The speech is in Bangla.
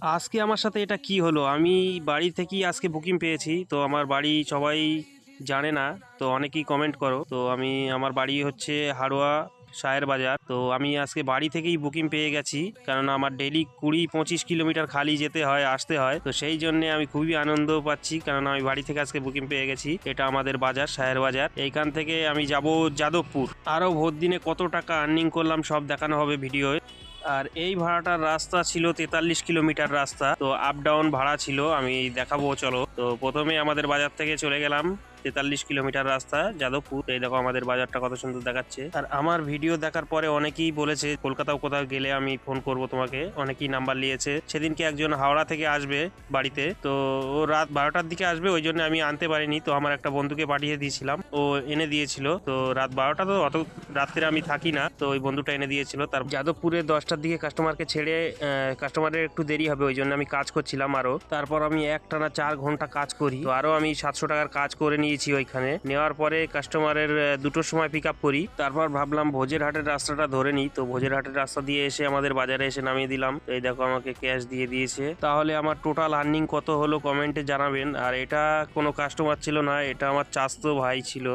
আজকে আমার সাথে এটা কি হলো, আমি বাড়ি থেকেই আজকে বুকিং পেয়েছি। তো আমার বাড়ি সবাই জানে না, তো অনেকেই কমেন্ট করো। তো আমার বাড়ি হচ্ছে হাড়োয়া শায়ের বাজার। তো আমি আজকে বাড়ি থেকেই বুকিং পেয়ে গেছি, কারণ আমার ডেইলি 20-25 কিলোমিটার খালি যেতে হয়, আসতে হয়। তো সেই জন্য আমি খুবই আনন্দ পাচ্ছি, কারণ আমি বাড়ি থেকে আজকে বুকিং পেয়ে গেছি। এটা আমাদের বাজার, শায়ের বাজার। এইখান থেকে আমি যাব যাদবপুর। আরও ভোর দিনে কত টাকা আর্নিং করলাম সব দেখানো হবে ভিডিও। আর এই ভাড়াটার রাস্তা ছিল 43 কিলোমিটার রাস্তা, তো আপ ডাউন ভাড়া ছিল, আমি দেখাবো চলো। তো প্রথমে আমাদের বাজার থেকে চলে গেলাম 43 কিলোমিটার রাস্তা যাদবপুর। এই দেখো আমাদের বাজারটা কত সুন্দর দেখাচ্ছে। আর আমার ভিডিও দেখার পরে অনেকেই বলেছে কলকাতাও কোথাও গেলে আমি ফোন করব তোমাকে, অনেকেই নাম্বার নিয়েছে। সেদিনকে একজন হাওড়া থেকে আসবে বাড়িতে, তো ও রাত 12টার দিকে আসবে, ওই জন্য আমি আনতে পারিনি। তো আমার একটা বন্ধুকে পাঠিয়ে দিয়েছিলাম, ও এনে দিয়েছিল। তো রাত 12টা, তো অত রাত্রে আমি থাকি না, তো ওই বন্ধুটা এনে দিয়েছিল। তার যাদবপুরে 10টার দিকে কাস্টমারকে ছেড়ে, কাস্টমারের একটু দেরি হবে, ওই জন্য আমি কাজ করছিলাম আরো। তারপর আমি একটানা 4 ঘন্টা কাজ করি। তো আরো আমি 700 টাকার কাজ করে নিয়েছি ওইখানে। নেওয়ার পরে কাস্টমারের 2টোর সময় পিক আপ করি। তারপর ভাবলাম ভোজের হাটের রাস্তাটা ধরে নিই। তো ভোজের হাটের রাস্তা দিয়ে এসে আমাদের বাজারে এসে নামিয়ে দিলাম। তো এই দেখো আমাকে ক্যাশ দিয়ে দিয়েছে। তাহলে আমার টোটাল আর্নিং কত হলো কমেন্টে জানাবেন। আর এটা কোনো কাস্টমার ছিল না, এটা আমার চাচাতো ভাই ছিল।